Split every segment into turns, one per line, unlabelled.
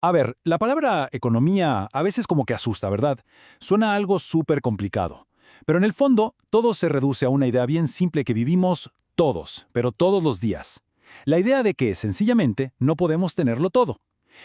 A ver, la palabra economía a veces como que asusta, ¿verdad? Suena a algo súper complicado. Pero en el fondo, todo se reduce a una idea bien simple que vivimos todos, pero todos los días. La idea de que, sencillamente, no podemos tenerlo todo.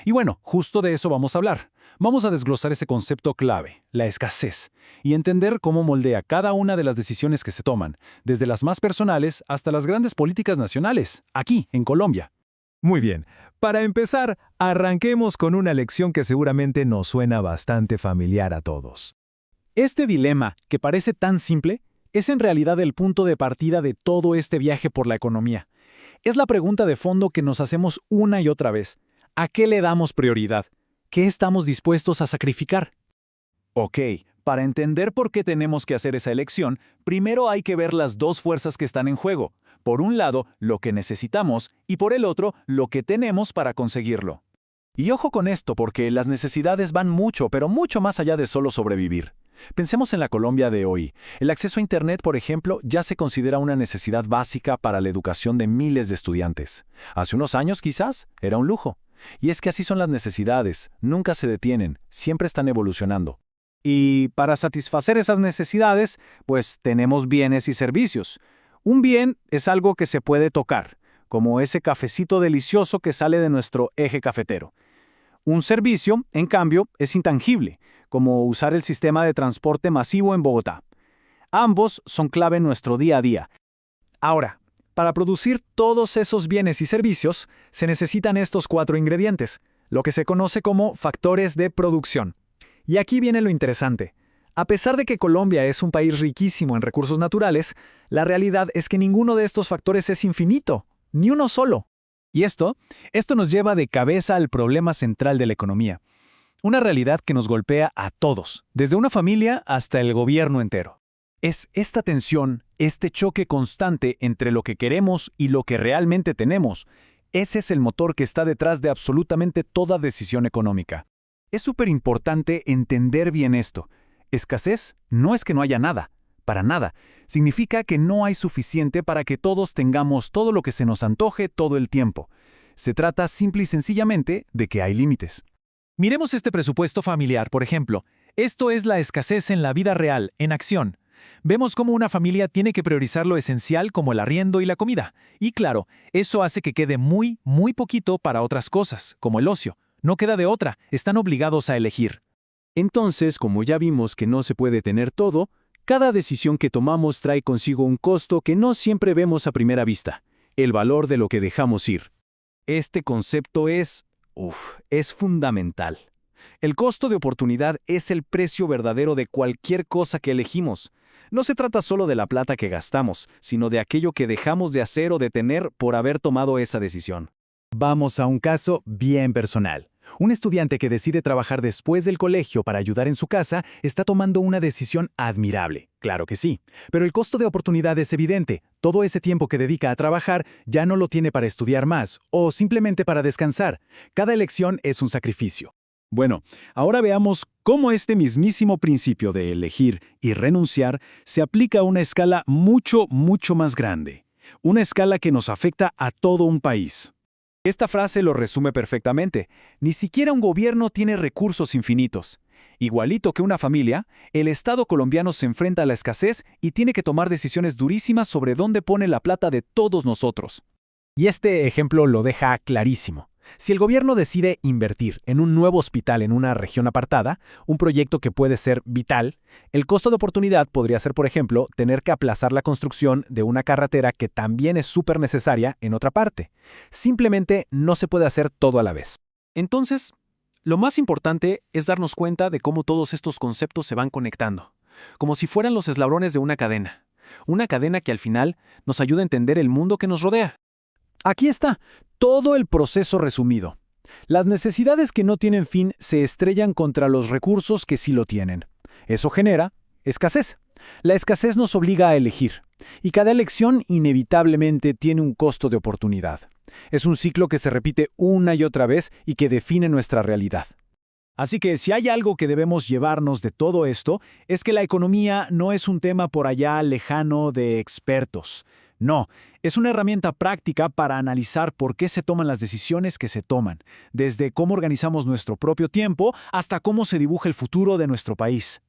Y bueno, justo de eso vamos a hablar. Vamos a desglosar ese concepto clave, la escasez, y entender cómo moldea cada una de las decisiones que se toman, desde las más personales hasta las grandes políticas nacionales, aquí, en Colombia.
Muy bien. Para empezar, arranquemos con una lección que seguramente nos suena bastante familiar a todos.
Este dilema, que parece tan simple, es en realidad el punto de partida de todo este viaje por la economía. Es la pregunta de fondo que nos hacemos una y otra vez. ¿A qué le damos prioridad? ¿Qué estamos dispuestos a sacrificar? Ok, para entender por qué tenemos que hacer esa elección, primero hay que ver las dos fuerzas que están en juego. Por un lado, lo que necesitamos y por el otro, lo que tenemos para conseguirlo. Y ojo con esto porque las necesidades van mucho, pero mucho más allá de solo sobrevivir. Pensemos en la Colombia de hoy. El acceso a Internet, por ejemplo, ya se considera una necesidad básica para la educación de miles de estudiantes. Hace unos años, quizás, era un lujo. Y es que así son las necesidades, nunca se detienen, siempre están evolucionando.
Y para satisfacer esas necesidades, pues tenemos bienes y servicios. Un bien es algo que se puede tocar, como ese cafecito delicioso que sale de nuestro eje cafetero. Un servicio, en cambio, es intangible, como usar el sistema de transporte masivo en Bogotá. Ambos son clave en nuestro día a día. Ahora, para producir todos esos bienes y servicios, se necesitan estos 4 ingredientes, lo que se conoce como factores de producción. Y aquí viene lo interesante. A pesar de que Colombia es un país riquísimo en recursos naturales, la realidad es que ninguno de estos factores es infinito, ni uno solo.
Y esto nos lleva de cabeza al problema central de la economía. Una realidad que nos golpea a todos, desde una familia hasta el gobierno entero. Es esta tensión, este choque constante entre lo que queremos y lo que realmente tenemos. Ese es el motor que está detrás de absolutamente toda decisión económica. Es súper importante entender bien esto. Escasez no es que no haya nada, para nada. Significa que no hay suficiente para que todos tengamos todo lo que se nos antoje todo el tiempo. Se trata simple y sencillamente de que hay límites. Miremos este presupuesto familiar, por ejemplo. Esto es la escasez en la vida real, en acción. Vemos cómo una familia tiene que priorizar lo esencial como el arriendo y la comida. Y claro, eso hace que quede muy poquito para otras cosas, como el ocio. No queda de otra, están obligados a elegir. Entonces, como ya vimos que no se puede tener todo, cada decisión que tomamos trae consigo un costo que no siempre vemos a primera vista, el valor de lo que dejamos ir. Este concepto es fundamental. El costo de oportunidad es el precio verdadero de cualquier cosa que elegimos. No se trata solo de la plata que gastamos, sino de aquello que dejamos de hacer o de tener por haber tomado esa decisión. Vamos a un caso bien personal. Un estudiante que decide trabajar después del colegio para ayudar en su casa está tomando una decisión admirable, claro que sí. Pero el costo de oportunidad es evidente. Todo ese tiempo que dedica a trabajar ya no lo tiene para estudiar más o simplemente para descansar. Cada elección es un sacrificio. Bueno, ahora veamos cómo este mismísimo principio de elegir y renunciar se aplica a una escala mucho más grande. Una escala que nos afecta a todo un país. Esta frase lo resume perfectamente. Ni siquiera un gobierno tiene recursos infinitos. Igualito que una familia, el Estado colombiano se enfrenta a la escasez y tiene que tomar decisiones durísimas sobre dónde pone la plata de todos nosotros. Y este ejemplo lo deja clarísimo. Si el gobierno decide invertir en un nuevo hospital en una región apartada, un proyecto que puede ser vital, el costo de oportunidad podría ser, por ejemplo, tener que aplazar la construcción de una carretera que también es súper necesaria en otra parte. Simplemente no se puede hacer todo a la vez. Entonces, lo más importante es darnos cuenta de cómo todos estos conceptos se van conectando, como si fueran los eslabones de una cadena que al final nos ayuda a entender el mundo que nos rodea. Aquí está, todo el proceso resumido. Las necesidades que no tienen fin se estrellan contra los recursos que sí lo tienen. Eso genera escasez. La escasez nos obliga a elegir, y cada elección inevitablemente tiene un costo de oportunidad. Es un ciclo que se repite una y otra vez y que define nuestra realidad. Así que si hay algo que debemos llevarnos de todo esto, es que la economía no es un tema por allá lejano de expertos. No, es una herramienta práctica para analizar por qué se toman las decisiones que se toman, desde cómo organizamos nuestro propio tiempo hasta cómo se dibuja el futuro de nuestro país.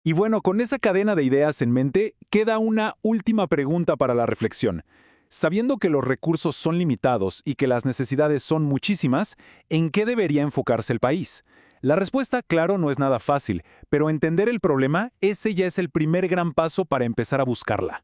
Y bueno, con esa cadena de ideas en mente, queda una última pregunta para la reflexión. Sabiendo que los recursos son limitados y que las necesidades son muchísimas, ¿en qué debería enfocarse el país? La respuesta, claro, no es nada fácil, pero entender el problema, ese ya es el primer gran paso para empezar a buscarla.